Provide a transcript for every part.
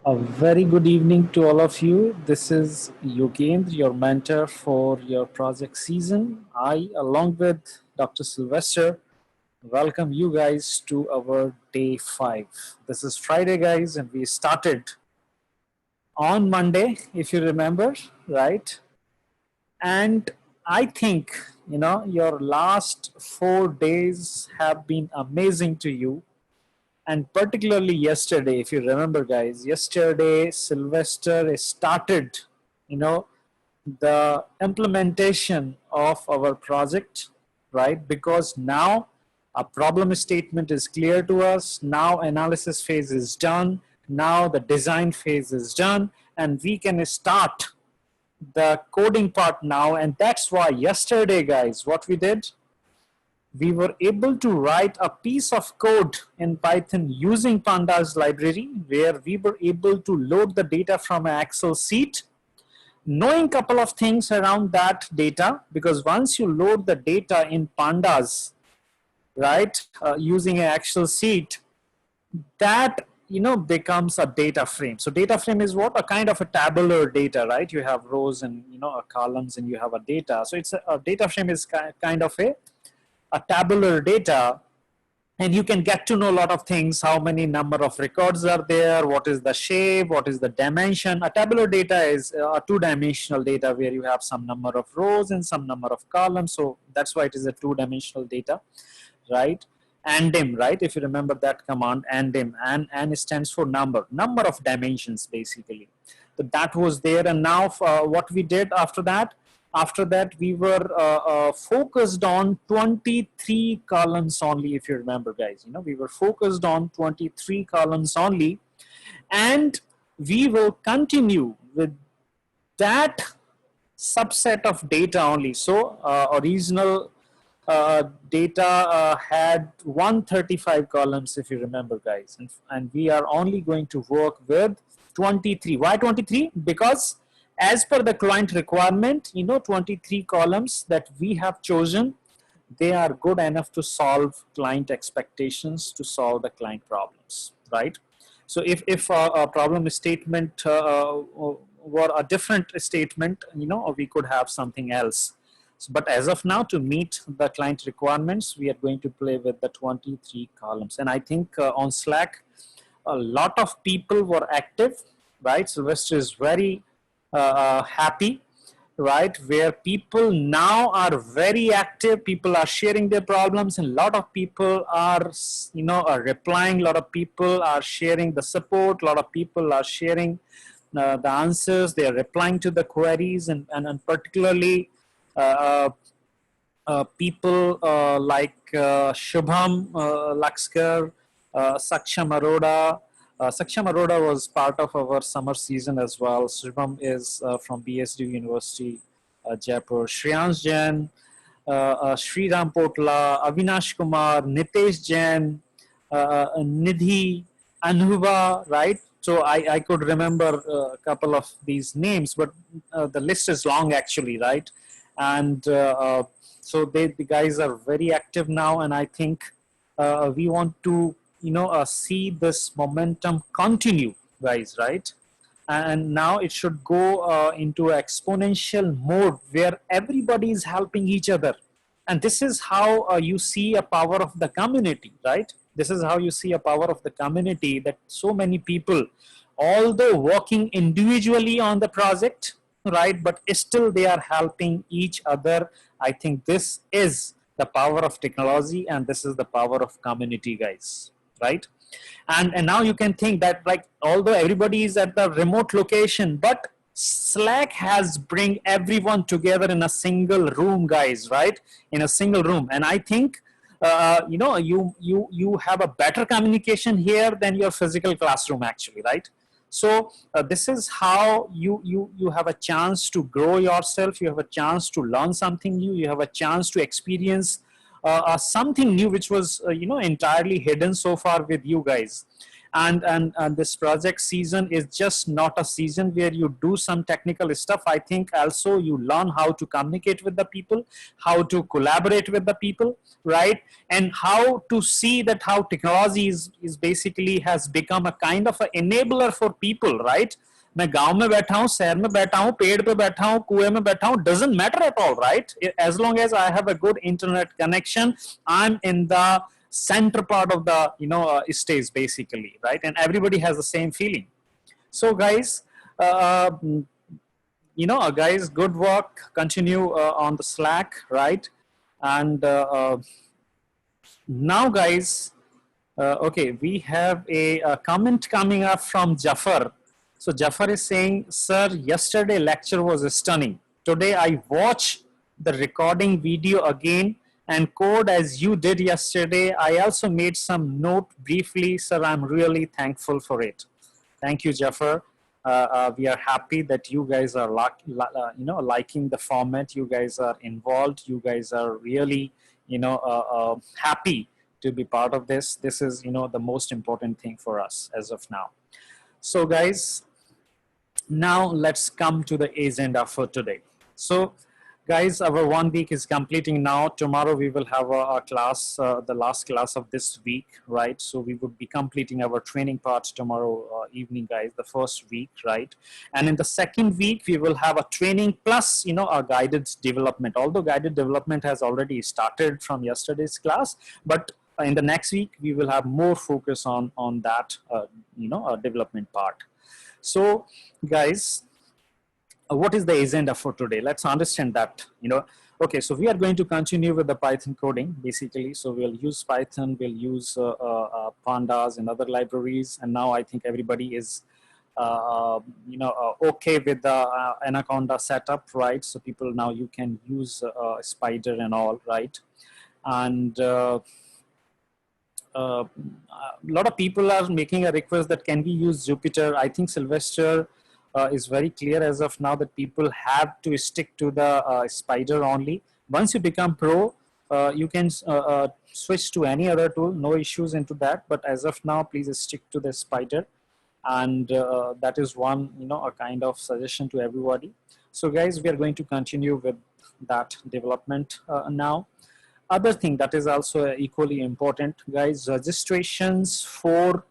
A very good evening to all of you. This is Yogendra, your mentor for your project season. I, along with Dr. Sylvester, welcome you guys to our day 5. This is Friday, guys, and we started on Monday, if you remember, right? And I think, your last 4 days have been amazing to you, and particularly yesterday, if you remember, guys, yesterday Sylvester started you know the implementation of our project, right? Because now a problem statement is clear to us, now analysis phase is done, now the design phase is done, and we can start the coding part now. And that's why yesterday, guys, what we did, we were able to write a piece of code in Python using Pandas library, where we were able to load the data from an Excel sheet, knowing a couple of things around that data, because once you load the data in Pandas, right, using an Excel sheet, that becomes a data frame. So data frame is what? A kind of a tabular data, right? You have rows and columns, and you have a data. So it's a data frame is kind of a tabular data, and you can get to know a lot of things. How many number of records are there, what is the shape, what is the dimension. A tabular data is a two-dimensional data where you have some number of rows and some number of columns. So that's why it is a two-dimensional data, right? Andim, right? If you remember that command, andim, and stands for number of dimensions, basically. So that was there. And now what we did after that we were focused on 23 columns only. If you remember, guys, we were focused on 23 columns only, and we will continue with that subset of data only. So original data had 135 columns, if you remember, guys, and we are only going to work with 23. Why 23? Because as per the client requirement, 23 columns that we have chosen, they are good enough to solve client expectations, to solve the client problems, right? So if a problem statement were a different statement, we could have something else. So, but as of now, to meet the client requirements, we are going to play with the 23 columns. And I think on Slack, a lot of people were active, right? Sylvester is very happy, right? Where people now are very active. People are sharing their problems, and a lot of people are, are replying. A lot of people are sharing the support. A lot of people are sharing the answers. They are replying to the queries, and particularly uh, people like Shubham Laxkar, Saksham Aroda. Saksham Aroda was part of our summer season as well. Shubham is from BSD University, Jaipur. Shreyansh Jain, Sriram Potla, Avinash Kumar, Nitesh Jain, Nidhi, Anhuba, right? So I could remember a couple of these names, but the list is long actually, right? And so the guys are very active now, and I think we want to see this momentum continue, guys, right? And now it should go into exponential mode where everybody is helping each other. And this is how you see a power of the community, right? This is how you see a power of the community, that so many people, although working individually on the project, right, but still they are helping each other. I think this is the power of technology, and this is the power of community, guys, right? And now you can think that, like, although everybody is at the remote location, but Slack has bring everyone together in a single room, guys, right? In a single room. And I think you have a better communication here than your physical classroom, actually, right? So this is how you have a chance to grow yourself. You have a chance to learn something new. You have a chance to experience something new, which was entirely hidden so far with you guys. and this project season is just not a season where you do some technical stuff. I think also you learn how to communicate with the people, how to collaborate with the people, right? And how to see that how technology is basically has become a kind of an enabler for people, right? मैं गांव में बैठा हूँ, शहर में बैठा हूँ, पेड़ पे बैठा हूँ, कुएं में बैठा हूँ, doesn't matter at all, right? As long as I have a good internet connection, I'm in the center part of the stage basically, right? And everybody has the same feeling. So guys, guys, good work. Continue on the Slack, right? And now, guys, okay, we have a comment coming up from Jafar. So Jafar is saying, sir, yesterday lecture was stunning. Today I watch the recording video again and code as you did yesterday. I also made some note briefly, sir. I'm really thankful for it. Thank you, Jafar. We are happy that you guys are liking the format. You guys are involved. You guys are really happy to be part of this. This is the most important thing for us as of now. So guys, now let's come to the agenda for today. So guys, our 1 week is completing now. Tomorrow we will have a class, the last class of this week, right? So we would be completing our training part tomorrow evening, guys, the first week, right? And in the second week, we will have a training plus, a guided development. Although guided development has already started from yesterday's class, but in the next week, we will have more focus on that, development part. So guys, what is the agenda for today? Let's understand that, okay, so we are going to continue with the Python coding basically. So we'll use Python, we'll use pandas and other libraries. And now I think everybody is, okay with the Anaconda setup, right? So people now you can use Spider and all, right? And a lot of people are making a request that can we use Jupyter. I think Sylvester is very clear as of now that people have to stick to the Spider only. Once you become pro, you can switch to any other tool, no issues into that. But as of now, please stick to the Spider. And that is one, a kind of suggestion to everybody. So guys, we are going to continue with that development now. Other thing that is also equally important, guys, registrations for,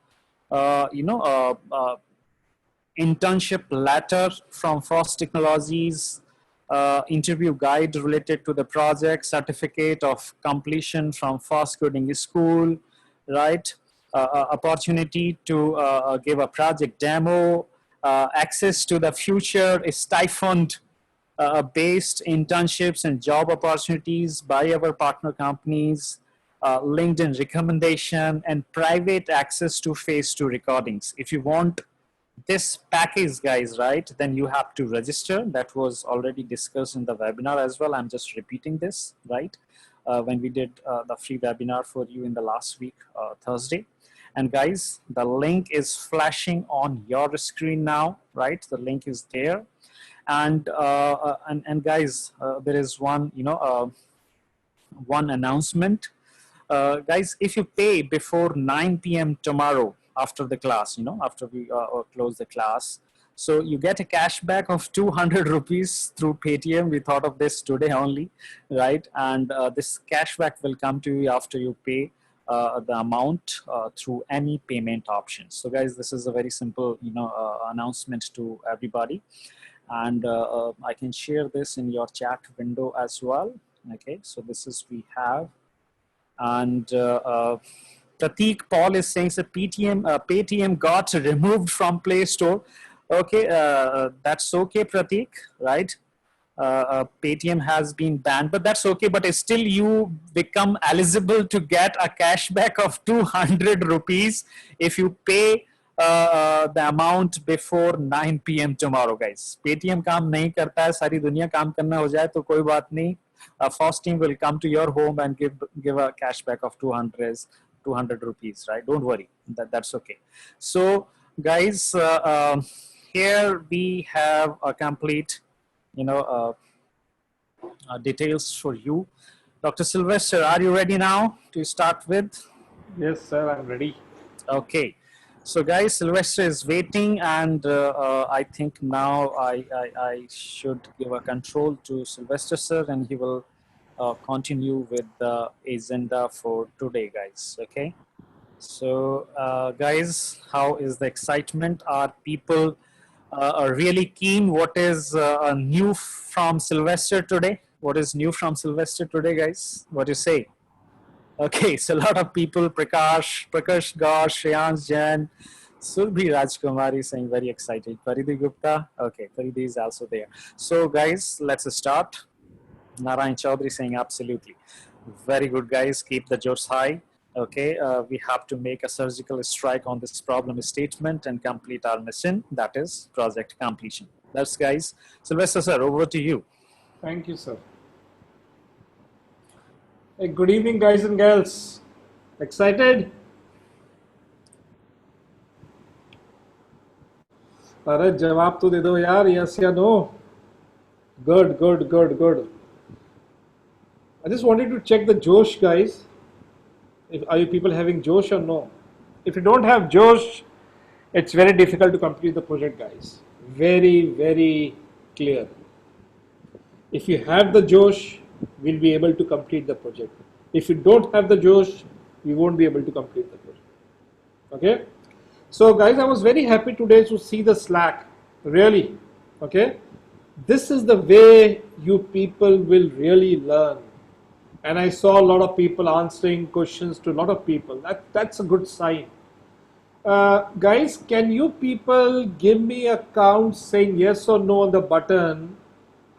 internship letter from Frost Technologies, interview guide related to the project, certificate of completion from Fast Coding School, right? Opportunity to give a project demo, access to the future stipend based internships and job opportunities by our partner companies, LinkedIn recommendation, and private access to phase 2 recordings. If you want this package, guys, right, then you have to register. That was already discussed in the webinar as well. I'm just repeating this, right? When we did the free webinar for you in the last week, Thursday. And guys, the link is flashing on your screen now, right? The link is there. And guys, there is one, one announcement. Guys, if you pay before 9 p.m. tomorrow after the class, after we close the class, so you get a cashback of 200 rupees through Paytm. We thought of this today only, right? And this cashback will come to you after you pay the amount through any payment options. So guys, this is a very simple, announcement to everybody. And I can share this in your chat window as well. Okay, so this is we have. And Prateek Paul is saying, so Paytm got removed from Play Store. Okay, that's okay, Prateek, right? Paytm has been banned, but that's okay. But still, you become eligible to get a cashback of 200 rupees if you pay the amount before 9 p.m. tomorrow, guys. Paytm काम नहीं करता है, सारी दुनिया काम करना हो जाए तो कोई बात नहीं. First team will come to your home and give a cashback of 200 rupees, right? Don't worry, that's okay. So, guys, here we have a complete, details for you. Dr. Sylvester, are you ready now to start with? Yes, sir, I'm ready. Okay. So, guys, Sylvester is waiting, and I think now I should give a control to Sylvester sir, and he will continue with the agenda for today, guys. Okay. So, guys, how is the excitement? Are people are really keen? What is new from Sylvester today? What is new from Sylvester today, guys? What do you say? Okay, so a lot of people, Prakash Ghosh, Shreyans Jain, Surbhi Rajkumari saying very excited. Paridhi Gupta, okay, Paridhi is also there. So guys, let's start. Narayan Chaudhary saying absolutely. Very good, guys. Keep the jokes high. Okay, we have to make a surgical strike on this problem statement and complete our mission. That is project completion. That's guys. Sylvester sir, over to you. Thank you, sir. Hey, good evening, guys and girls. Excited? अरे जवाब तो दे दो यार, yes या no? Good, good, good, good. I just wanted to check the Josh, guys. Are you people having Josh or no? If you don't have Josh, it's very difficult to complete the project, guys. Very, very clear. If you have the Josh, we'll be able to complete the project. If you don't have the Josh, we won't be able to complete the project. Okay? So guys, I was very happy today to see the Slack. Really. Okay? This is the way you people will really learn. And I saw a lot of people answering questions to a lot of people. That's a good sign. Guys, can you people give me a count saying yes or no on the button?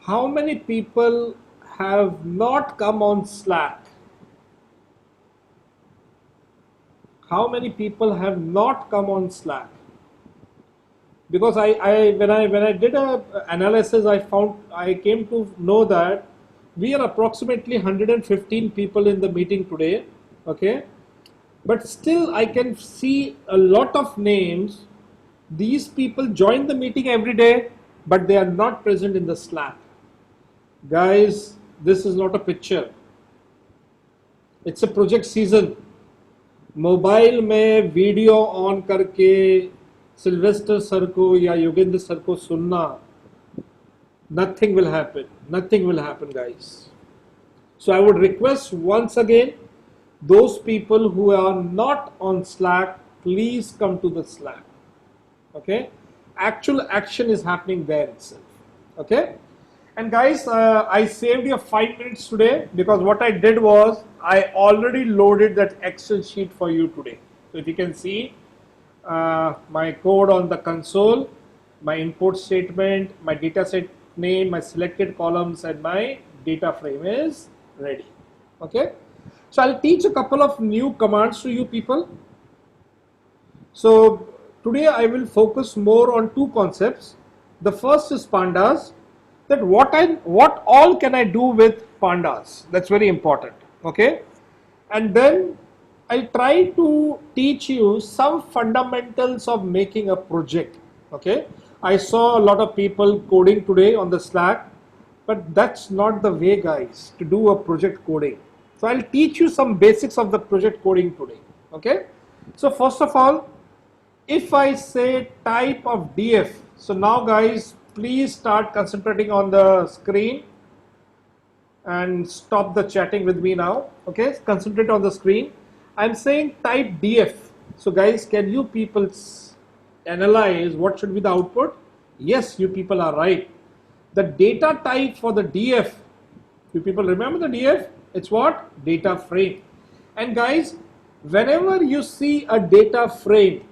How many people have not come on Slack? How many people have not come on Slack? Because when I did a analysis, I came to know that we are approximately 115 people in the meeting today. Okay, but still I can see a lot of names. These people join the meeting every day, but they are not present in the Slack. Guys, this is not a picture. It's a project season. Mobile में video on करके Sylvester sir को या Yogendra sir को सुनना, nothing will happen. Nothing will happen, guys. So I would request once again, those people who are not on Slack, please come to the Slack. Okay? Actual action is happening there itself. Okay? And guys, I saved you 5 minutes today because what I did was I already loaded that Excel sheet for you today. So if you can see my code on the console, my import statement, my data set name, my selected columns, and my data frame is ready. Okay. So I'll teach a couple of new commands to you people. So today I will focus more on two concepts. The first is pandas. That what all can I do with pandas? That's very important. Okay, and then I'll try to teach you some fundamentals of making a project. Okay, I saw a lot of people coding today on the Slack, but that's not the way, guys, to do a project coding. So I'll teach you some basics of the project coding today. Okay, so first of all, if I say type of DF, so now guys, please start concentrating on the screen and stop the chatting with me now. Okay, concentrate on the screen. I'm saying type DF. So guys, can you people analyze what should be the output? Yes, you people are right. The data type for the DF, you people remember the DF? It's what? Data frame. And guys, whenever you see a data frame,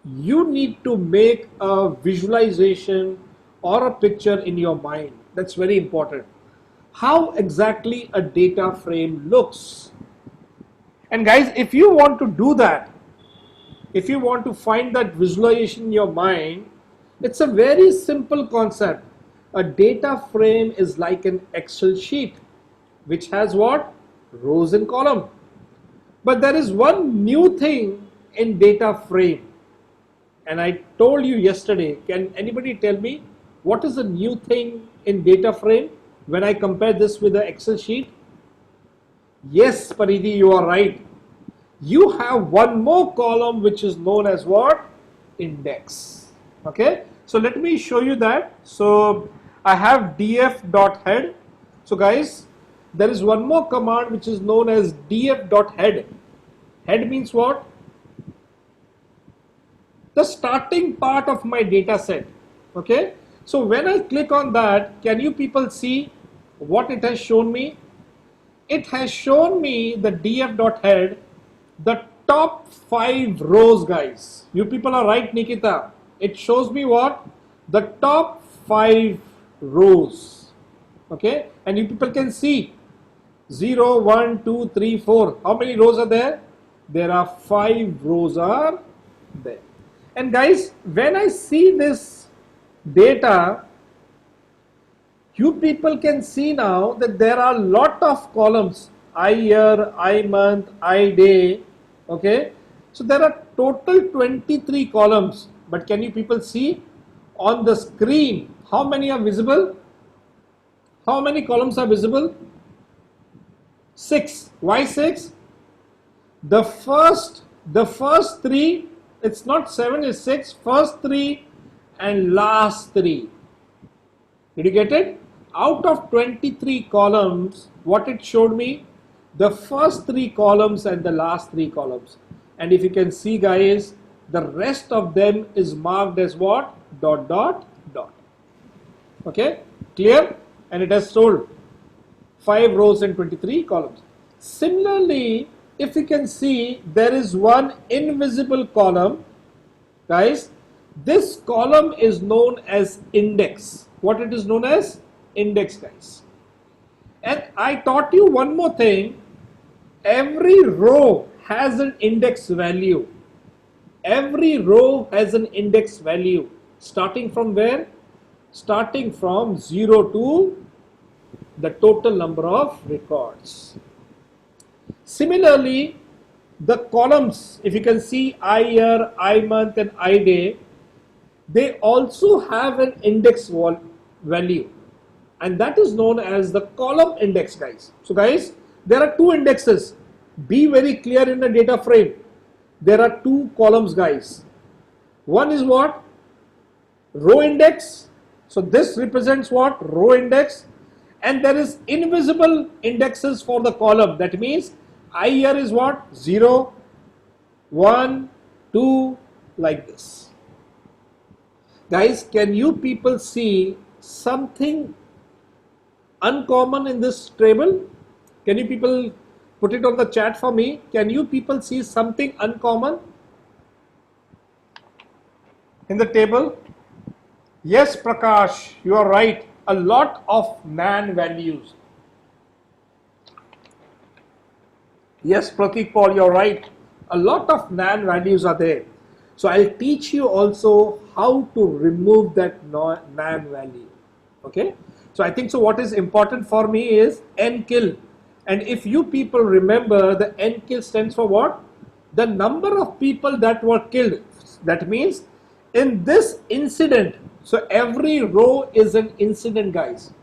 you need to make a visualization or a picture in your mind. That's very important. How exactly a data frame looks. And guys, if you want to do that, if you want to find that visualization in your mind, it's a very simple concept. A data frame is like an Excel sheet, which has what? Rows and columns. But there is one new thing in data frame. And I told you yesterday, can anybody tell me what is the new thing in data frame when I compare this with the Excel sheet? Yes, Paridhi, you are right. you have one more column which is known as what? Index. Okay, so let me show you that. So I have df.head. So guys, there is one more command which is known as df.head. Head means what? The starting part of my data set. Okay, so when I click on that, can you people see what it has shown me? It has shown me the df.head, the top 5 rows, guys. You people are right, Nikita. It shows me what? The top 5 rows. Okay, and you people can see 0, 1, 2, 3, 4. How many rows are there? There are 5 rows are there. And guys, when I see this data, you people can see now that there are lot of columns: I year, I month, I day. Okay, so there are total 23 columns. But can you people see on the screen how many are visible? How many columns are visible? 6. Why 6? The first 3, it's not 7, it's 6. First 3 and last 3. Did you get it? Out of 23 columns, what it showed me? The first 3 columns and the last 3 columns. And if you can see, guys, the rest of them is marked as what? Dot, dot, dot. Okay, clear? And it has told 5 rows and 23 columns. Similarly, if you can see, there is one invisible column. Guys, this column is known as index. What it is known as? Index, guys. And I taught you one more thing. Every row has an index value. Every row has an index value. Starting from where? Starting from 0 to the total number of records. Similarly, the columns, if you can see I year, I month and I day, they also have an index value, and that is known as the column index, guys. So guys, there are 2 indexes. Be very clear in the data frame. There are 2 columns, guys. One is what? Row index. So this represents what? Row index. And there is invisible indexes for the column. That means I year is what? 0, 1, 2, like this. Guys, can you people see something uncommon in this table? Can you people put it on the chat for me? Can you people see something uncommon in the table? Yes, Prakash, you are right. A lot of NaN values. Yes, Pratik Paul, you're right. A lot of NaN values are there. So I'll teach you also how to remove that NaN value. Okay. So I think so what is important for me is nkill. And if you people remember, the nkill stands for what? The number of people that were killed. That means in this incident, so every row is an incident, guys.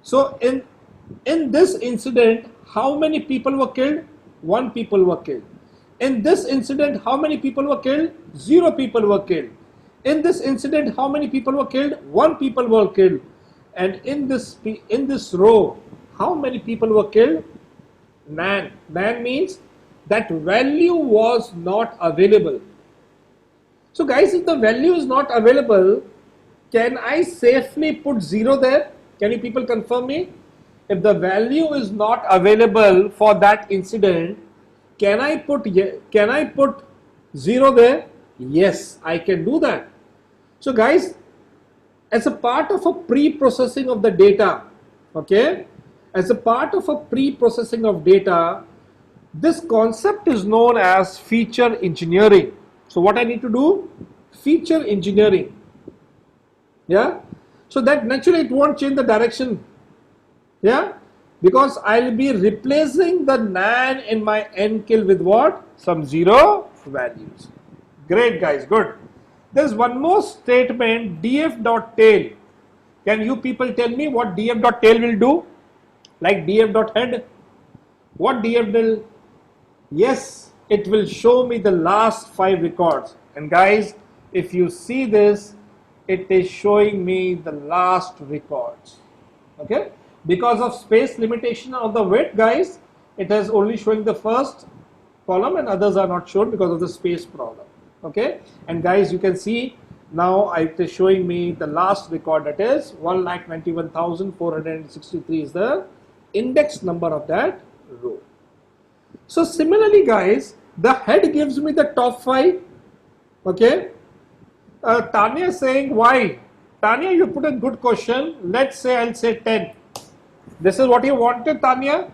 So in this incident, how many people were killed? 1 people were killed. In this incident, how many people were killed? 0 people were killed. In this incident, how many people were killed? 1 people were killed. And in this row, how many people were killed? NaN. NaN means that value was not available. So guys, if the value is not available, can I safely put 0 there? Can you people confirm me? If the value is not available for that incident, can I put 0 there? Yes, I can do that. So guys, as a part of a pre-processing of the data, okay, as a part of a pre-processing of data, this concept is known as feature engineering. So what I need to do? Feature engineering. Yeah, so that naturally it won't change the direction. Yeah, because I'll be replacing the NaN in my nkill with what? Some 0 values. Great, guys, good. There's one more statement, df.tail. Can you people tell me what df.tail will do? Like df.head? What df will? Yes, it will show me the last 5 records. And guys, if you see this, it is showing me the last records. Okay, because of space limitation of the width, guys, it is only showing the first column and others are not shown because of the space problem. Okay, and guys, you can see now it is showing me the last record, that is 1,91,463 is the index number of that row. So similarly, guys, the head gives me the top 5. Okay, Tanya is saying why? Tanya, you put a good question. Let's say I'll say 10. This is what you wanted, Tanya.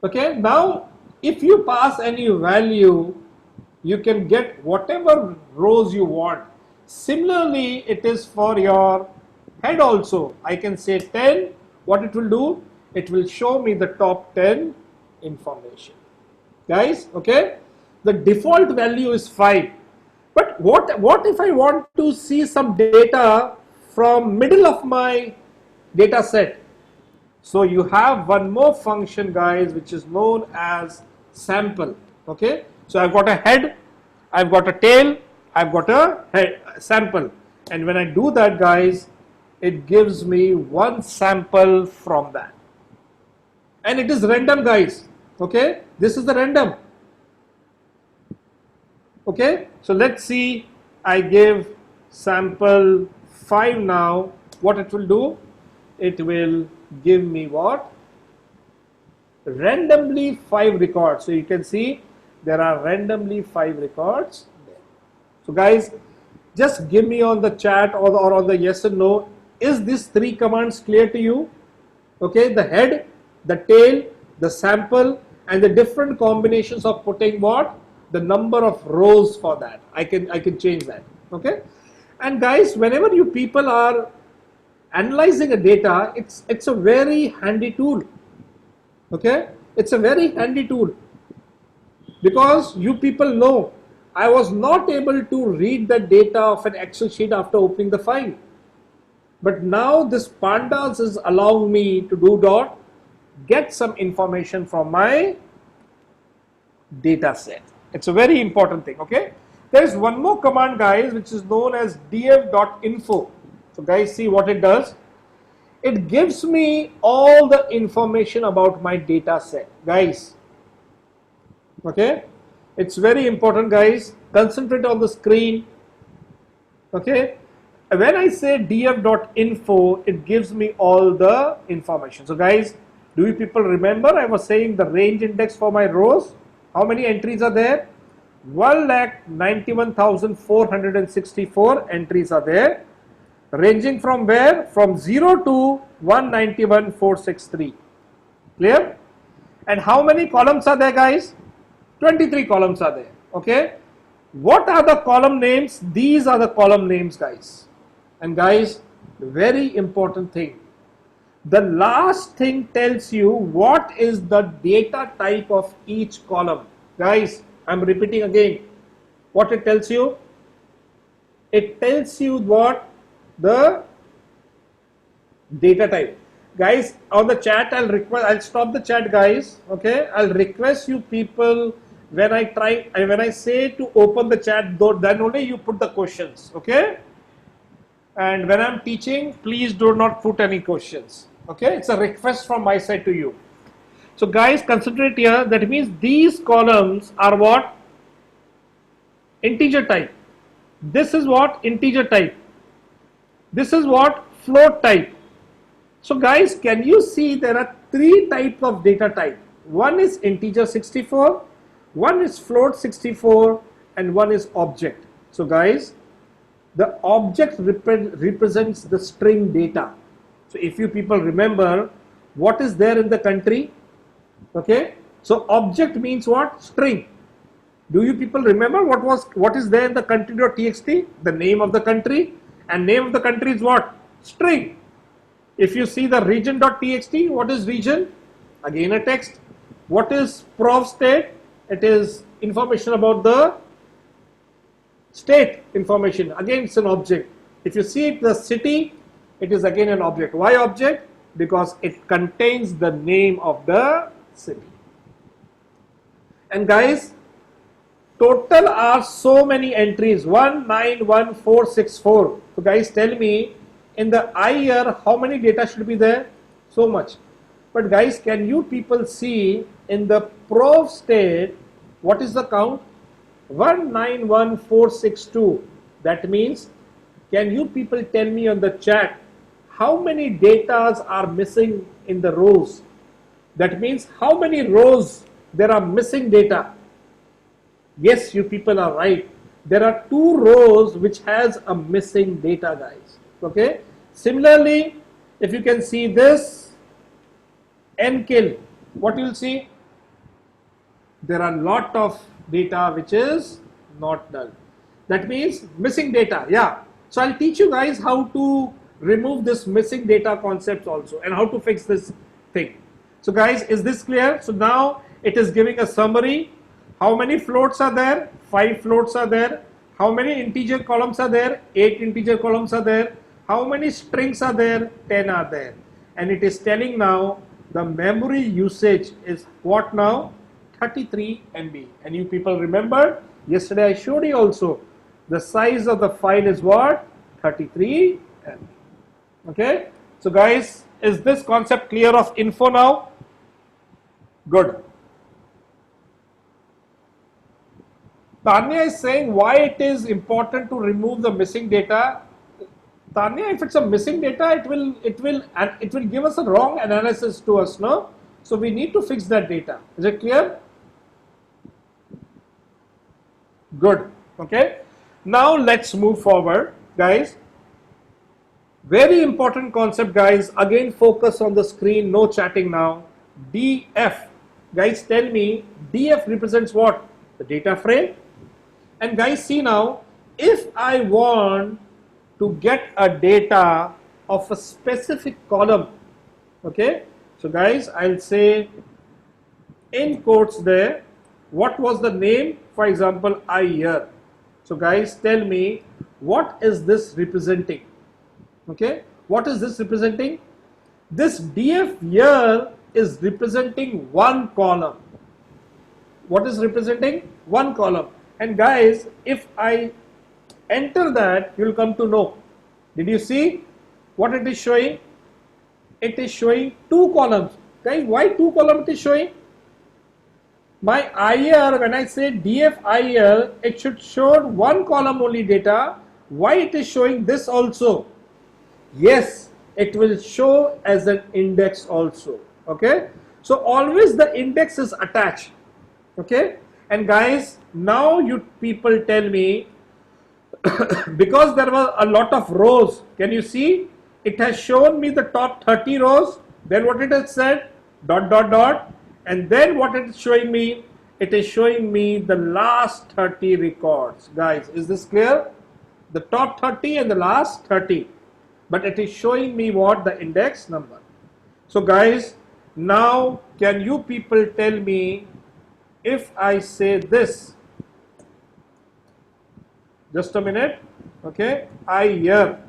Okay, now if you pass any value, you can get whatever rows you want. Similarly, it is for your head also. I can say 10. What it will do? It will show me the top 10 information. Guys, okay? The default value is 5. But what if I want to see some data from middle of my data set? So you have one more function, guys, which is known as sample. Okay, so I've got a head, I've got a tail, I've got a head, sample, and when I do that, guys, it gives me one sample from that, and it is random, guys. Okay, this is the random. Okay, so let's see, I give sample 5 now. What it will do? It will give me what? Randomly 5 records. So you can see there are randomly 5 records there. So guys, just give me on the chat or on the yes and no, is this 3 commands clear to you? Okay, the head, the tail, the sample, and the different combinations of putting what? The number of rows for that. I can change that. Okay, and guys, whenever you people are analyzing a data, it's a very handy tool. Okay, it's a very handy tool, because you people know I was not able to read the data of an Excel sheet after opening the file, but now this pandas is allowing me to do dot get some information from my data set. It's a very important thing. Okay, there is one more command, guys, which is known as df.info. So guys, see what it does. It gives me all the information about my data set, guys. Okay, it's very important, guys. Concentrate on the screen. Okay, when I say df.info, it gives me all the information. So guys, do you people remember I was saying the range index for my rows? How many entries are there? 1,91,464 entries are there, ranging from where? From 0 to 191,463. Clear? And how many columns are there, guys? 23 columns are there. Okay, what are the column names? These are the column names, guys. And guys, very important thing, the last thing tells you what is the data type of each column. Guys, I'm repeating again what it tells you. It tells you what? The data type. Guys, on the chat, I'll stop the chat, guys. Okay, I'll request you people, when I say to open the chat, then only you put the questions. Okay, and when I'm teaching, please do not put any questions. Okay, it's a request from my side to you. So guys, concentrate here. That means these columns are what? Integer type. This is what? Integer type. This is what? Float type. So guys, can you see there are 3 types of data type? One is integer 64, one is float 64, and one is object. So guys, the object represents the string data. So if you people remember, what is there in the country? Okay, so object means what? String. Do you people remember what is there in the country.txt? The name of the country, and name of the country is what? String. If you see the region.txt, what is region? Again a text. What is prov state? It is information about the state information. Again, it's an object. If you see the city, it is again an object. Why object? Because it contains the name of the city. And guys, total are so many entries, 191464. So guys, tell me in the I year how many data should be there? So much. But guys, can you people see in the prov state what is the count? 191462. That means, can you people tell me on the chat how many datas are missing in the rows? That means how many rows there are missing data? Yes, you people are right. There are 2 rows which has a missing data, guys. Okay. Similarly, if you can see this nkill, what you'll see? There are lot of data which is not null. That means missing data. Yeah. So I'll teach you guys how to remove this missing data concepts also and how to fix this thing. So guys, is this clear? So now it is giving a summary. How many floats are there? 5 floats are there. How many integer columns are there? 8 integer columns are there. How many strings are there? 10 are there. And it is telling now the memory usage is what now? 33 MB. And you people remember, yesterday I showed you also, the size of the file is what? 33 MB. Okay. So guys, is this concept clear of info now? Good. Tanya is saying why it is important to remove the missing data. Tanya, if it's a missing data, it will give us a wrong analysis to us, no? So we need to fix that data. Is it clear? Good. Okay. Now let's move forward, guys. Very important concept, guys. Again, focus on the screen. No chatting now. DF. Guys, tell me, DF represents what? The data frame. And guys, see now, if I want to get a data of a specific column, okay, so guys, I'll say in quotes there, what was the name? For example, I year. So guys, tell me, what is this representing? Okay, what is this representing? This DF year is representing one column. What is representing? One column. And guys, if I enter that, you will come to know. Did you see what it is showing? It is showing 2 columns. Guys, why 2 columns it is showing? My IR, when I say DF IR, it should show 1 column only data. Why it is showing this also? Yes, it will show as an index also. Okay. So always the index is attached. Okay. And guys, now you people tell me, because there was a lot of rows, can you see? It has shown me the top 30 rows. Then what it has said? Dot, dot, dot. And then what it is showing me? It is showing me the last 30 records. Guys, is this clear? The top 30 and the last 30. But it is showing me what? The index number. So guys, now can you people tell me, if I say this, just a minute, okay, I year,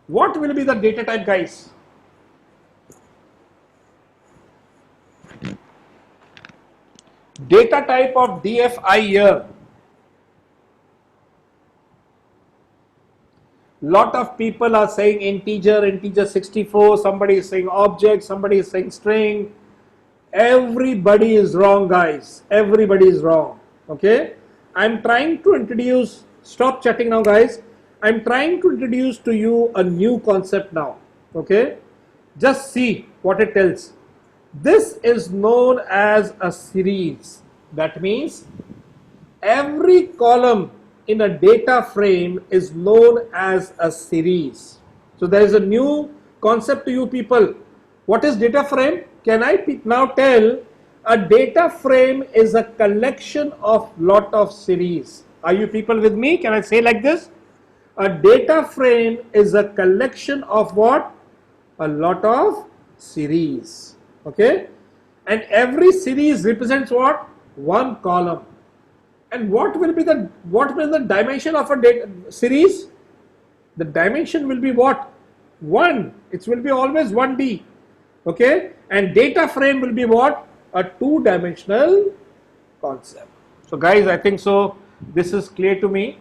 what will be the data type, guys? Data type of DF I year. Lot of people are saying integer, integer 64, somebody is saying object, somebody is saying string. Everybody is wrong, guys. Everybody is wrong. Okay. I'm trying to introduce, stop chatting now, guys. I'm trying to introduce to you a new concept now. Okay. Just see what it tells. This is known as a series. That means every column in a data frame is known as a series. So there is a new concept to you people. What is data frame? Can I now tell a data frame is a collection of lot of series? Are you people with me? Can I say like this? A data frame is a collection of what? A lot of series. Okay? And every series represents what? One column. And what will be the dimension of a data series? The dimension will be what? 1. It will be always 1D. Okay. And data frame will be what? A 2-dimensional concept. So guys, I think so this is clear to me.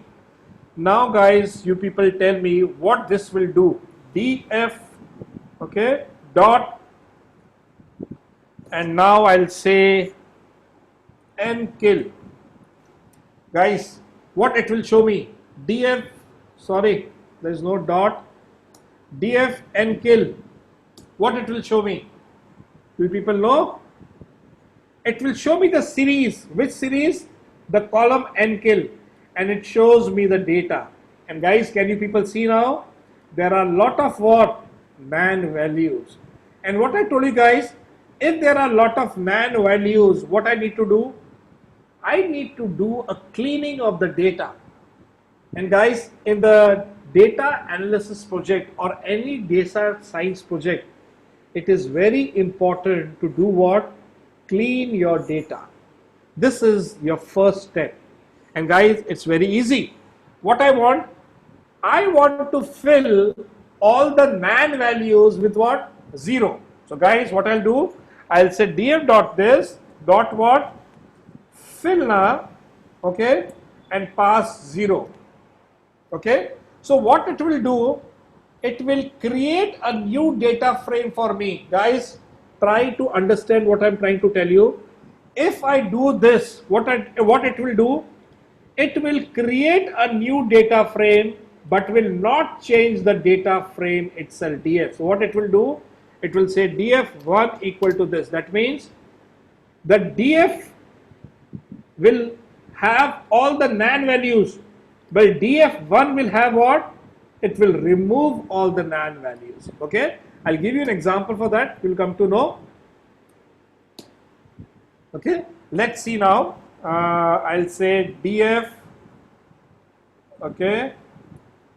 Now guys, you people tell me what this will do. df, okay, dot, and now I'll say nkill. Guys, what it will show me? df, sorry, there is no dot. df nkill. What it will show me? Do people know? It will show me the series. Which series? The column nkill, and it shows me the data. And guys, can you people see now? There are a lot of what? Man values. And what I told you guys, if there are a lot of man values, what I need to do? I need to do a cleaning of the data. And guys, in the data analysis project or any data science project, it is very important to do what? Clean your data. This is your first step. And guys, it's very easy. What I want to fill all the man values with what? 0. So guys, what I'll do? I'll say df dot this dot what? Fill now, okay, and pass 0. Okay. So what it will do? It will create a new data frame for me. Guys, try to understand what I'm trying to tell you. If I do this, what it will do? It will create a new data frame, but will not change the data frame itself, df. So what it will do? It will say df1 equal to this. That means the df will have all the nan values, but df1 will have what? It will remove all the nan values. Okay, I'll give you an example for that. You'll come to know. Okay, let's see now. I'll say df, okay,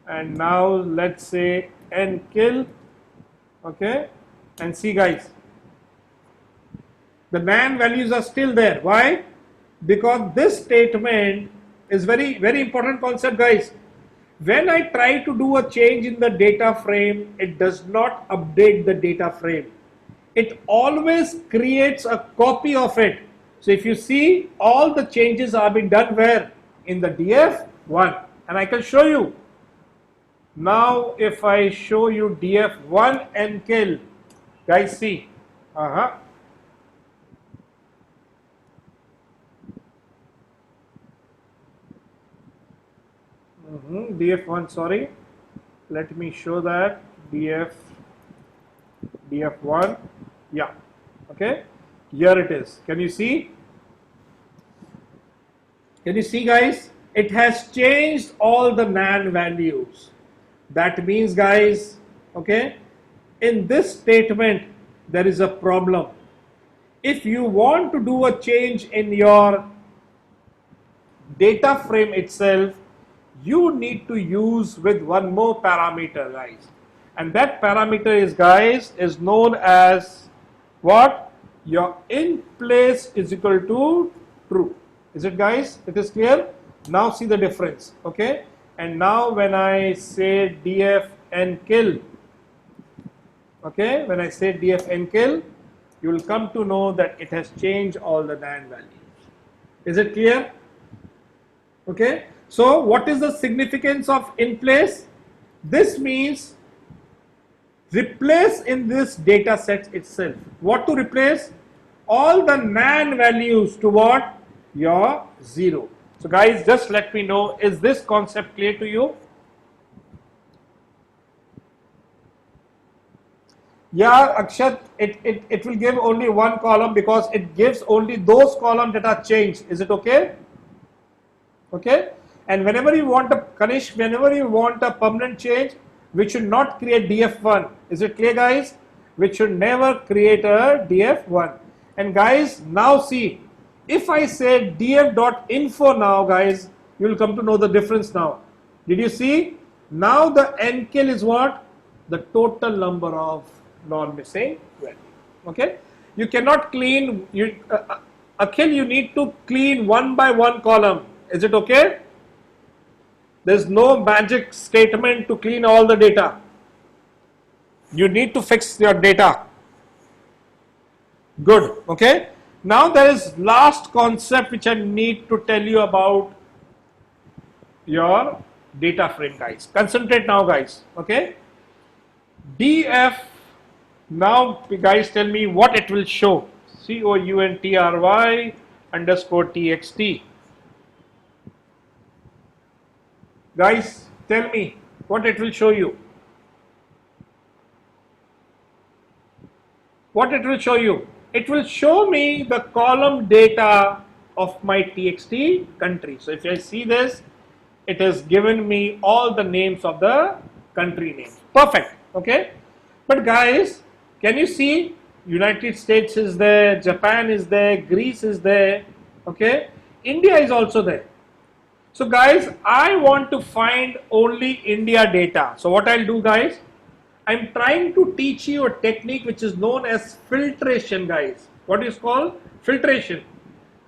and now let's say nkill, okay, and see guys, the nan values are still there. Why? Because this statement is very important concept, guys. When I try to do a change in the data frame, it does not update the data frame. It always creates a copy of it. So if you see, all the changes are being done where? In the df1. And I can show you. Now if I show you df1 nkill, guys see. df1, sorry, let me show that df1, yeah, okay, here it is. Can you see? Can you see guys? It has changed all the nan values. That means guys, okay, in this statement there is a problem. If you want to do a change in your data frame itself, you need to use with one more parameter, guys, and that parameter is, guys, is known as what? Your in place is equal to true. Is it, guys? It is clear. Now see the difference, okay? And now when I say df nkill, okay, when I say df nkill, you will come to know that it has changed all the nan values. Is it clear? Okay. So what is the significance of in place? This means replace in this data set itself. What to replace? All the nan values to what? Your 0. So guys, just let me know, is this concept clear to you? Yeah, Akshat, it will give only one column because it gives only those columns that are changed. Is it okay? Okay. And whenever you want a permanent change, we should not create df1. Is it clear, guys? We should never create a df1. And guys, now see, if I say df.info now, guys, you will come to know the difference now. Did you see? Now the nkill is what? The total number of non-missing value. Okay? You cannot clean, Akhil, you need to clean one by one column. Is it okay? There's no magic statement to clean all the data. You need to fix your data. Good. Okay. Now there is last concept which I need to tell you about your data frame, guys. Concentrate now, guys. Okay. DF. Now, guys, tell me what it will show. COUNTRY_TXT. Guys, tell me what it will show you. What it will show you? It will show me the column data of my TXT country. So if I see this, it has given me all the names of the country names. Perfect. Okay. But guys, can you see United States is there, Japan is there, Greece is there. Okay. India is also there. So guys, I want to find only India data. So what I'll do, guys, I'm trying to teach you a technique which is known as filtration, guys. What is called filtration?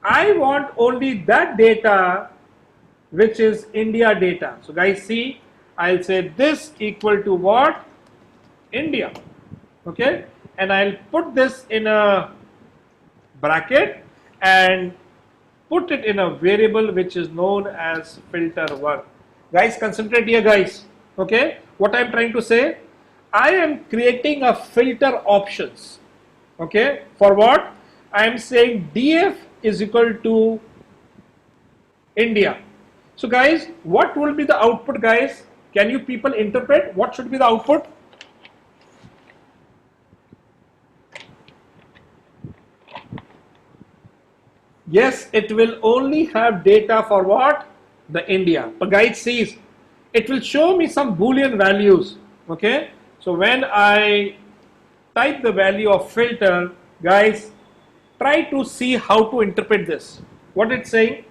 I want only that data which is India data. So guys, see, I'll say this equal to what? India. Okay, and I'll put this in a bracket and put it in a variable which is known as filter1. Guys, concentrate here, guys. Okay, what I'm trying to say, I am creating a filter options. Okay, for what? I am saying DF is equal to India. So guys, what will be the output, guys? Can you people interpret what should be the output? Yes, it will only have data for what? The India. But guys, sees, it will show me some Boolean values. Okay. So when I type the value of filter, guys, try to see how to interpret this. What it's saying?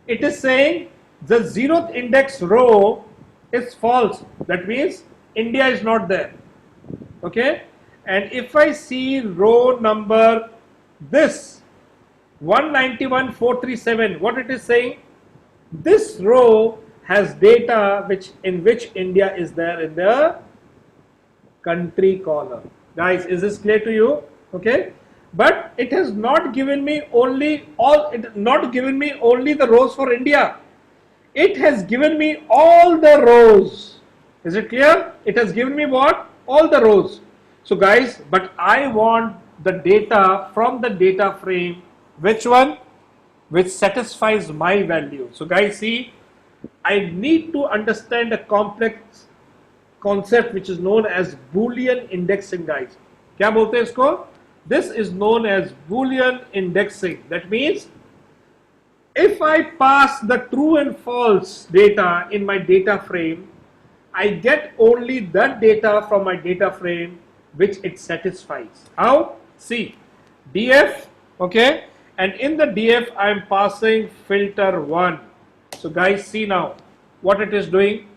It is saying the 0th index row is false. That means India is not there. Okay. And if I see row number this 191,437, what it is saying? This row has data which in which India is there in the country column. Guys, is this clear to you? Okay, but it has not given me only the rows for India. It has given me all the rows. Is it clear? It has given me what? All the rows. So guys, but I want the data from the data frame. Which one? Which satisfies my value. So guys, see, I need to understand a complex concept which is known as Boolean indexing, guys. क्या बोलते हैं इसको? This is known as Boolean indexing. That means if I pass the true and false data in my data frame, I get only that data from my data frame which it satisfies. How? See, DF, okay, and in the DF I am passing filter1. So guys, see now what it is doing.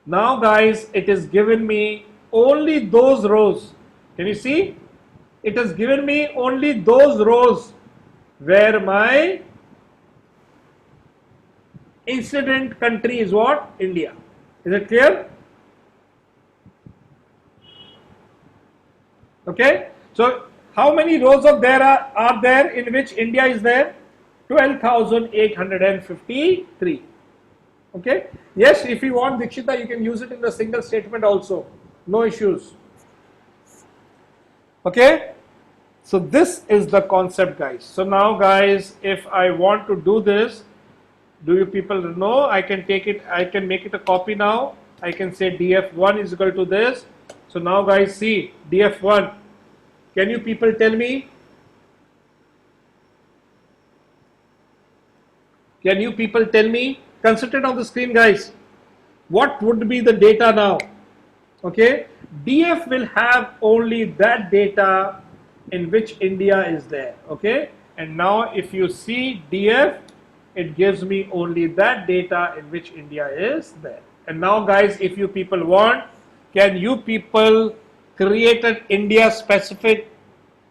Now guys, it is given me only those rows. Can you see? It has given me only those rows where my incident country is what? India. Is it clear? Okay. So how many rows of there are there in which India is there? 12,853. Okay. Yes, if you want, Dikshita, you can use it in the single statement also. No issues. Okay. So this is the concept, guys. So now, guys, if I want to do this, do you people know? I can take it, I can make it a copy now. I can say df1 is equal to this. So now, guys, see df1. Can you people tell me? Can you people tell me? Concentrate on the screen, guys. What would be the data now? Okay, DF will have only that data in which India is there. Okay, and now if you see DF, it gives me only that data in which India is there. And now, guys, if you people want, can you people create an India specific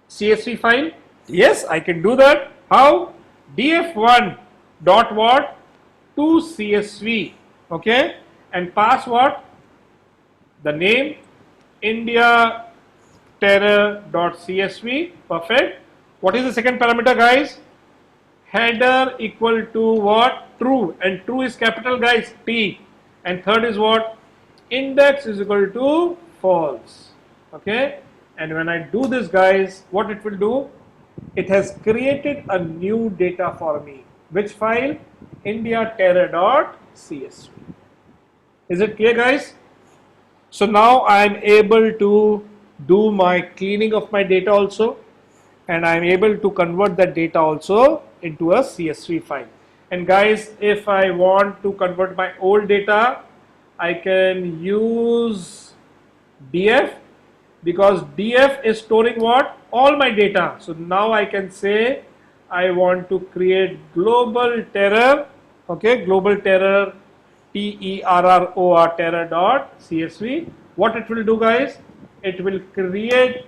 CSV file? Yes, I can do that. How? df1 dot what? To CSV. Okay, and pass what? The name India terror.csv. Perfect. What is the second parameter, guys? Header equal to what? True, and true is capital, guys, T. And third is what? Index is equal to false. Okay, and when I do this, guys, what it will do? It has created a new data for me. Which file? indiaterror.csv. Is it clear, guys? So now I am able to do my cleaning of my data also, and I am able to convert that data also into a CSV file. And guys, if I want to convert my old data, I can use DF, because DF is storing what? All my data. So now I can say I want to create global terror, okay, global terror, TERROR terror.csv. What it will do, guys? It will create,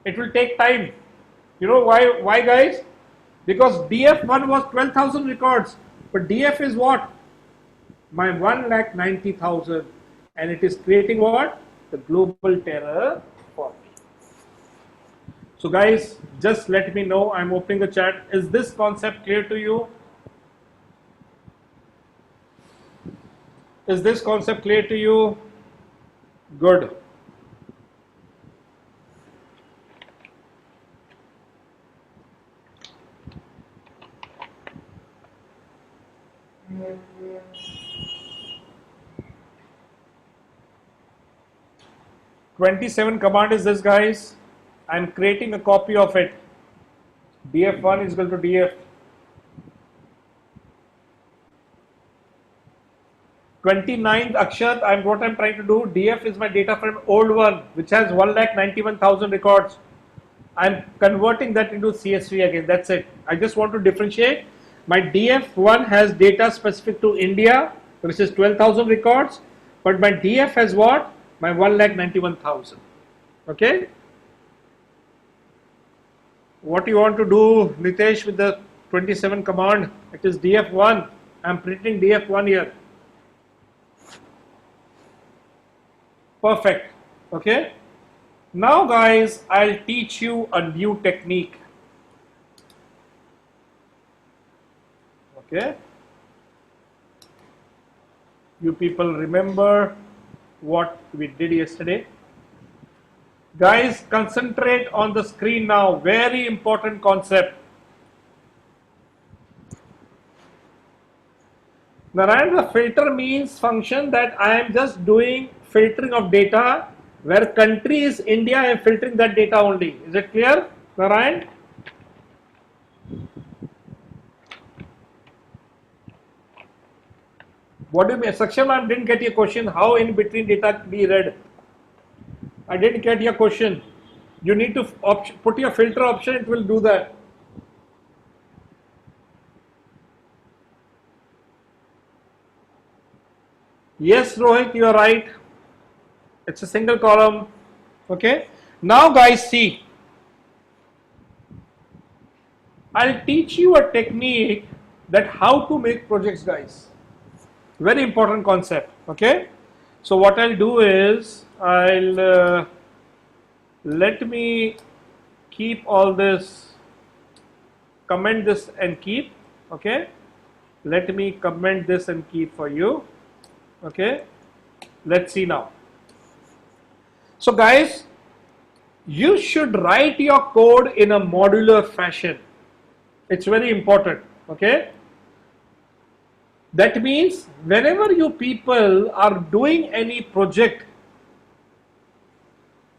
it will take time. You know why, guys? Because DF1 was 12,000 records, but DF is what? My 1,90,000, and it is creating what? The global terror for me. So guys, just let me know. I'm opening the chat. Is this concept clear to you? Is this concept clear to you? Good. "27" command is this, guys. I'm creating a copy of it. df1 is equal to df. 29th Akshat, what I'm trying to do, df is my data frame old one, which has 1,91,000 records. I'm converting that into CSV again. That's it. I just want to differentiate. My df1 has data specific to India, which is 12,000 records, but my df has what? My 1,91,000. Okay. What you want to do, Nitesh, with the 27 command? It is df1. I'm printing df1 here. Perfect. Okay. Now, guys, I'll teach you a new technique. Okay. You people remember what we did yesterday? Guys, concentrate on the screen now. Very important concept. Narayan, the filter means function that I am just doing filtering of data. Where country is India, I am filtering that data only. Is it clear, Narayan? What do you mean? Saksham, I didn't get your question. How in between data be read? I didn't get your question. You need to put your filter option, it will do that. Yes, Rohit, you are right. It's a single column. Okay. Now, guys, see. I'll teach you a technique that how to make projects, guys. Very important concept. Okay. So what I'll do is I'll let me keep all this, comment this and keep. Okay. Let me comment this and keep for you. Okay. Let's see now. So guys, you should write your code in a modular fashion. It's very important. Okay. That means whenever you people are doing any project,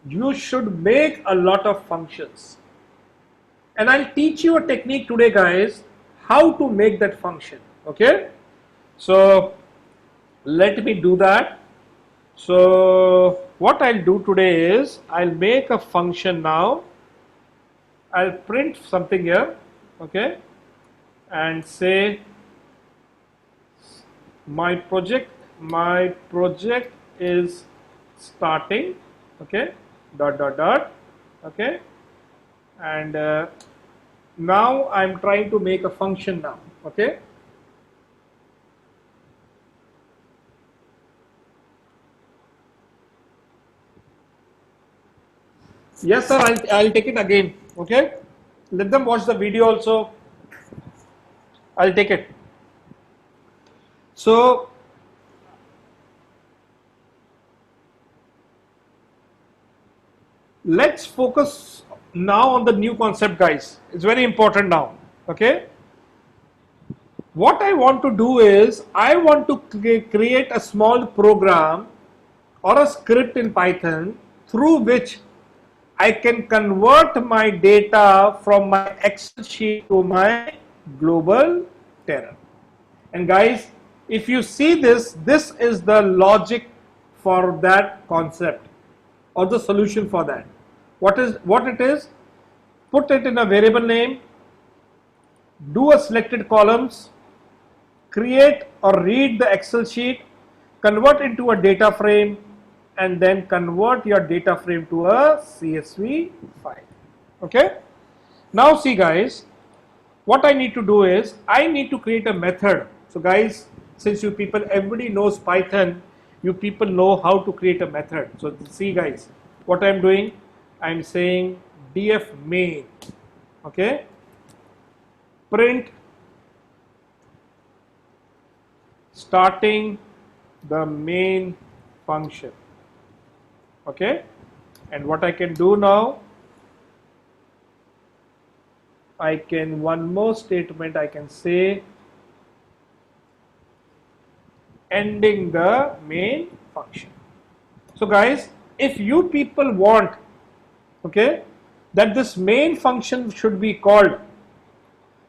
you should make a lot of functions. And I'll teach you a technique today, guys, how to make that function. Okay. So let me do that. So what I'll do today is I'll make a function now. I'll print something here. Okay. And say my project is starting. Okay. Dot dot dot. Okay. And now I'm trying to make a function now. Okay. Yes, sir. I'll take it again. Okay. Let them watch the video also. I'll take it. So let's focus now on the new concept, guys. It's very important now. Okay. What I want to do is I want to create a small program or a script in Python through which I can convert my data from my Excel sheet to my global terror. And guys, if you see this, this is the logic for that concept or the solution for that. What it is? Put it in a variable name, do a selected columns, create or read the Excel sheet, convert into a data frame, and then convert your data frame to a CSV file. Okay. Now see guys, what I need to do is I need to create a method. So guys, since you people, everybody knows Python, you people know how to create a method. So see guys, what I'm doing, I'm saying df main, okay, print starting the main function. Okay, and what I can do now, I can one more statement, I can say ending the main function. So guys, if you people want, okay, that this main function should be called,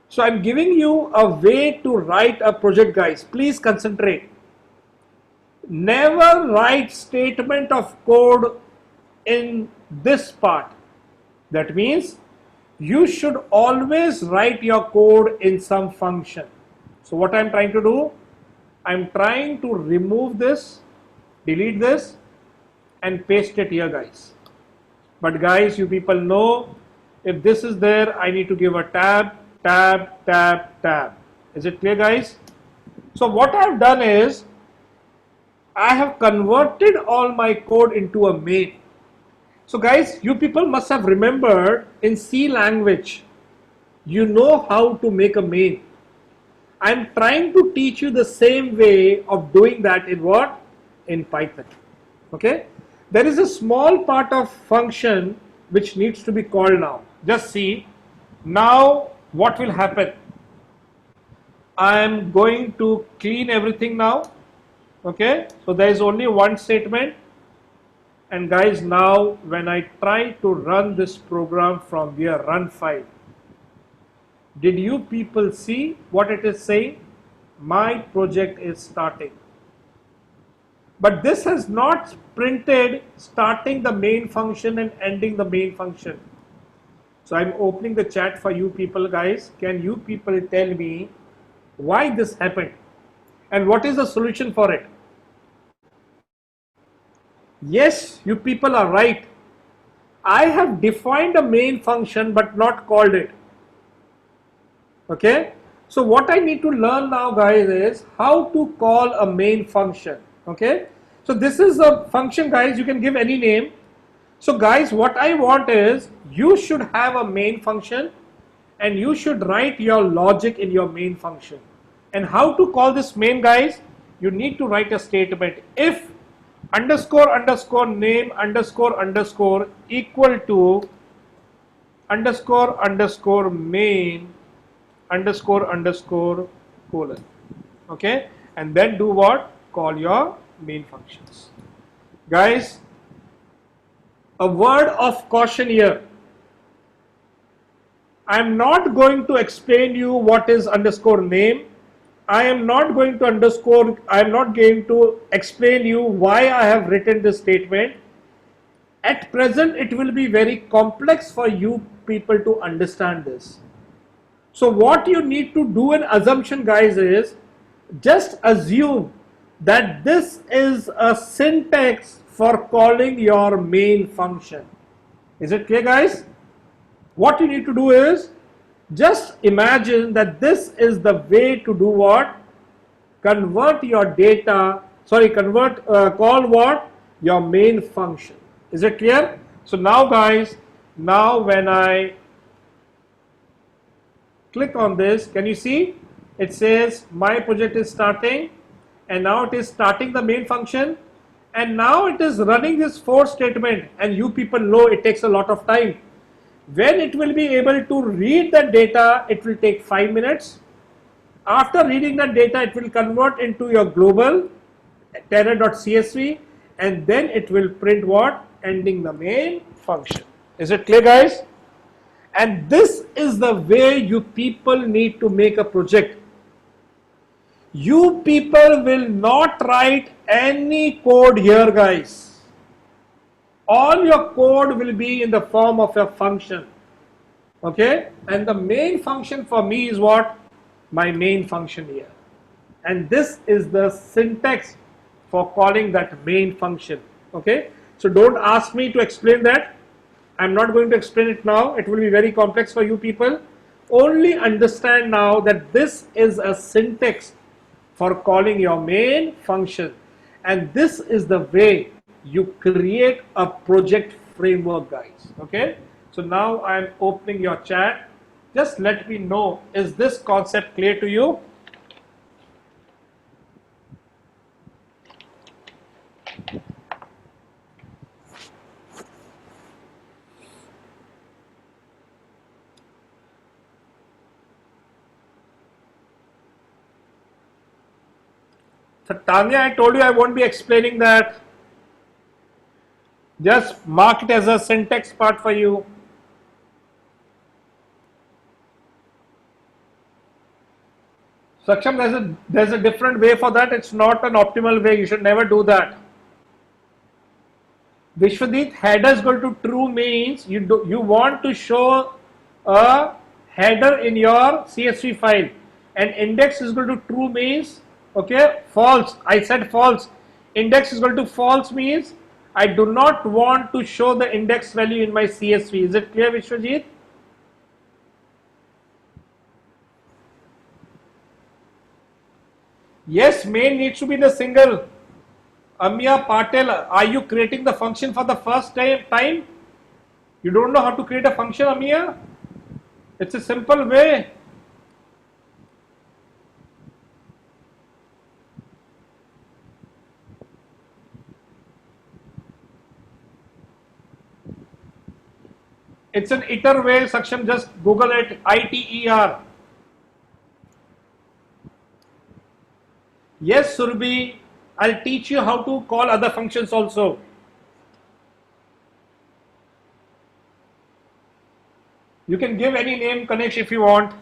so I'm giving you a way to write a project, guys. Please concentrate. Never write statement of code in this part. That means you should always write your code in some function. So what I'm trying to do, I'm trying to remove this, delete this, and paste it here, guys. But guys, you people know, if this is there, I need to give a tab, tab, tab, tab. Is it clear, guys? So what I've done is, I have converted all my code into a main. So guys, you people must have remembered in C language, you know how to make a main. I'm trying to teach you the same way of doing that in what? In Python. Okay. There is a small part of function which needs to be called now. Just see. Now what will happen? I am going to clean everything now. Okay, so there is only one statement, and guys, now when I try to run this program from your run file, did you people see what it is saying? My project is starting. But this has not printed starting the main function and ending the main function. So I'm opening the chat for you people, guys. Can you people tell me why this happened and what is the solution for it? Yes, you people are right. I have defined a main function but not called it. Okay. So what I need to learn now, guys, is how to call a main function. Okay. So this is a function, guys. You can give any name. So guys, what I want is you should have a main function and you should write your logic in your main function. And how to call this main, guys? You need to write a statement. If underscore underscore name underscore underscore equal to underscore underscore main underscore underscore colon. Okay, and then do what? Call your main functions. Guys, a word of caution here. I am not going to explain you what is underscore name. I am not going to explain you why I have written this statement. At present, it will be very complex for you people to understand this. So what you need to do an assumption, guys, is just assume that this is a syntax for calling your main function. Is it clear, guys? What you need to do is just imagine that this is the way to do what? Convert your data, call what? Your main function. Is it clear? So now, guys, now when I click on this, can you see? It says my project is starting, and now it is starting the main function, and now it is running this for statement, and you people know it takes a lot of time. When it will be able to read the data, it will take 5 minutes. After reading the data, it will convert into your global terra.csv, and then it will print what? Ending the main function. Is it clear, guys? And this is the way you people need to make a project. You people will not write any code here, guys. All your code will be in the form of a function. Okay? And the main function for me is what? My main function here. And this is the syntax for calling that main function. Okay? So don't ask me to explain that. I'm not going to explain it now. It will be very complex for you people. Only understand now that this is a syntax for calling your main function. And this is the way you create a project framework, guys. Okay? So now I'm opening your chat. Just let me know, is this concept clear to you? So Tanya, I told you I won't be explaining that. Just mark it as a syntax part for you. Saksham, there's a different way for that. It's not an optimal way. You should never do that. Vishwadit, header is equal to true means you want to show a header in your CSV file, and index is equal to true means, okay, false. I said false. Index is equal to false means I do not want to show the index value in my CSV. Is it clear, Vishwajit? Yes, main needs to be the single. Amya Patel, are you creating the function for the first time? You don't know how to create a function, Amya? It's a simple way. It's an iter way, Saksham, just Google it, ITER. Yes, Surbhi, I'll teach you how to call other functions also. You can give any name, Kanesh, if you want.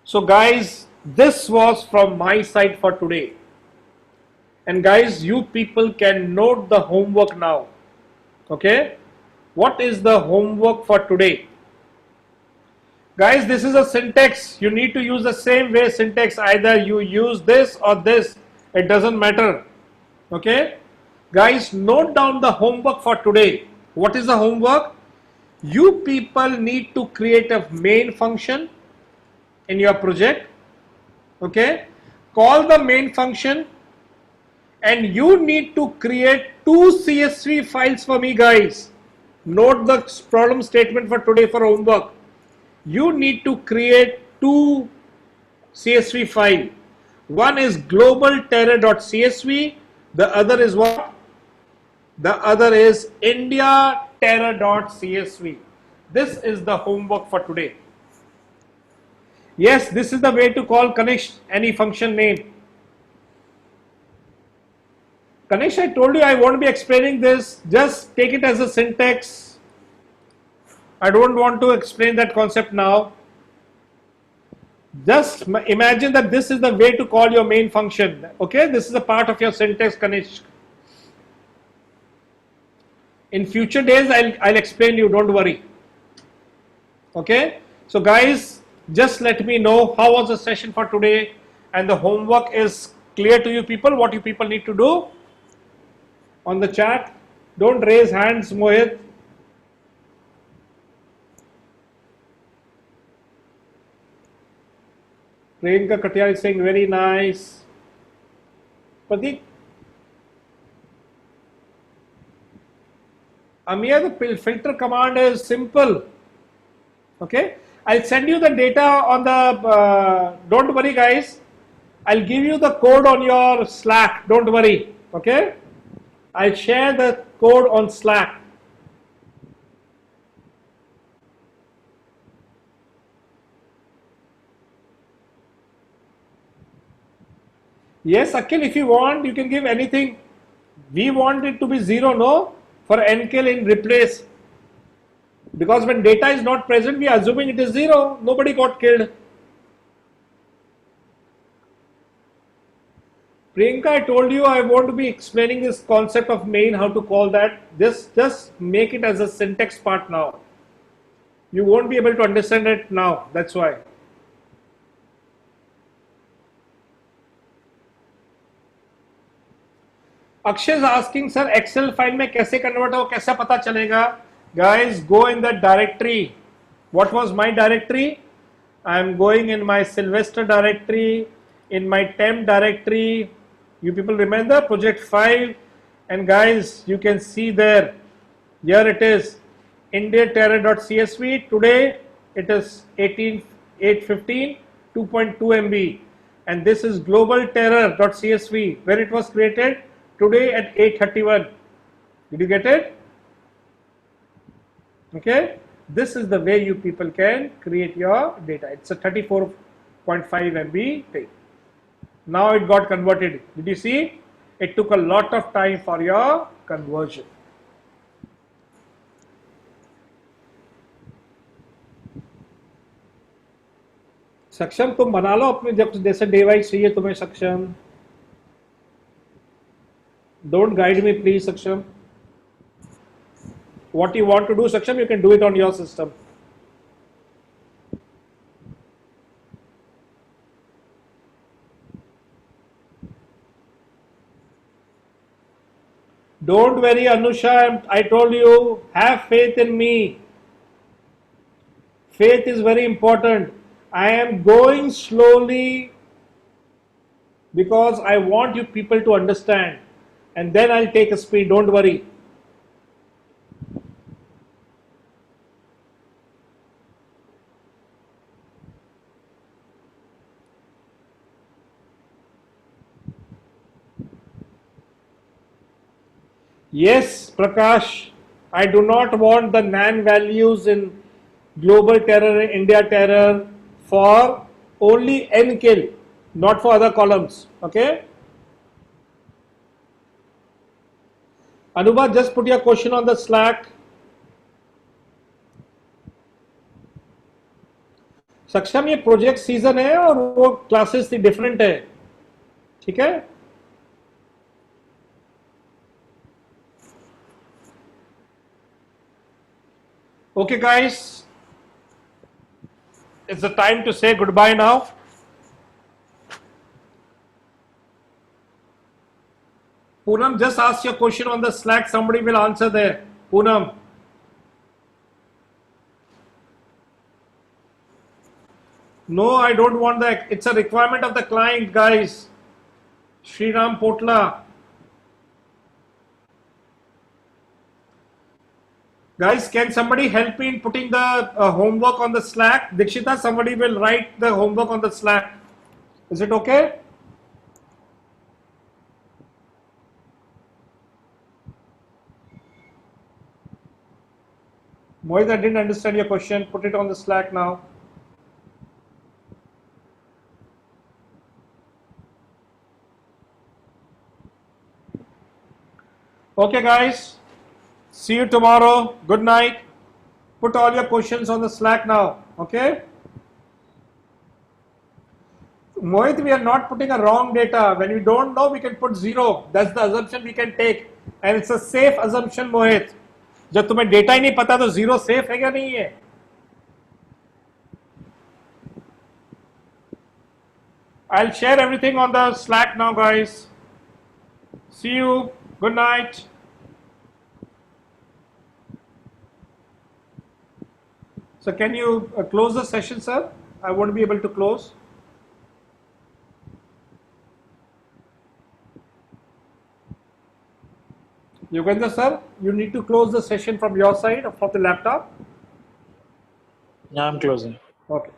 So guys, this was from my side for today. And guys, you people can note the homework now. Okay? What is the homework for today? Guys, this is a syntax. You need to use the same way syntax. Either you use this or this. It doesn't matter. Okay? Guys, note down the homework for today. What is the homework? You people need to create a main function in your project. Okay? Call the main function, and you need to create 2 CSV files for me, guys. Note the problem statement for today for homework. You need to create 2 CSV file. One is global terra.csv. The other is what? The other is India terra.csv. This is the homework for today. Yes, this is the way to call Kanesh any function name. Kanesh, I told you I won't be explaining this. Just take it as a syntax. I don't want to explain that concept now. Just imagine that this is the way to call your main function. Okay, this is a part of your syntax, Kanesh. In future days, I'll explain you. Don't worry. Okay. So guys, just let me know how was the session for today, and the homework is clear to you people. What you people need to do on the chat. Don't raise hands, Mohit. Priyanka Katyal is saying very nice. Pradeep. Amir, the filter command is simple. Okay, I'll send you the data on the, don't worry guys, I'll give you the code on your Slack, don't worry, okay. I'll share the code on Slack. Yes, Akhil, if you want, you can give anything. We want it to be 0, no? For nkill in replace. Because when data is not present, we are assuming it is 0. Nobody got killed. Priyanka, I told you I want to be explaining this concept of main, how to call that. Just make it as a syntax part now. You won't be able to understand it now. That's why. Akshay is asking, sir, Excel file में कैसे convert हो, कैसा पता चलेगा? Guys, go in the directory. What was my directory? I am going in my Sylvester directory, in my temp directory. You people remember project 5, and guys, you can see there. Here it is, indiaterror.csv. Today it is 18/8/15, 2.2 MB, and this is globalterror.csv, where it was created today at 8:31. Did you get it? Okay, this is the way you people can create your data. It's a 34.5 MB thing. Now it got converted. Did you see? It took a lot of time for your conversion. सक्षम तुम बना लो अपने जैसे device चाहिए तुम्हें सक्षम. Don't guide me, please, Saksham. What you want to do, Saksham, you can do it on your system. Don't worry, Anusha. I told you, have faith in me. Faith is very important. I am going slowly because I want you people to understand. And then I'll take a speed, don't worry. Yes, Prakash, I do not want the NaN values in global terror, India terror for only nkill, not for other columns, okay? Anubha, just put your question on the Slack. सक्षम ये project season है और वो classes थी different है, ठीक है? Okay guys, it's the time to say goodbye now. Poonam, just ask your question on the Slack, somebody will answer there. Poonam. No, I don't want that. It's a requirement of the client, guys. Sriram Potla. Guys, can somebody help me in putting the homework on the Slack? Dikshita, somebody will write the homework on the Slack. Is it okay? Mohit, I didn't understand your question. Put it on the Slack now. Okay, guys. See you tomorrow. Good night. Put all your questions on the Slack now. Okay? Mohit, we are not putting a wrong data. When we don't know, we can put 0. That's the assumption we can take. And it's a safe assumption, Mohit. जब तुम्हें data ही नहीं पता तो 0 safe है क्या नहीं है? I'll share everything on the Slack now, guys. See you. Good night. So can you close the session, sir? I won't be able to close. Yogendra sir, you need to close the session from your side or from the laptop. Now I'm closing. Okay.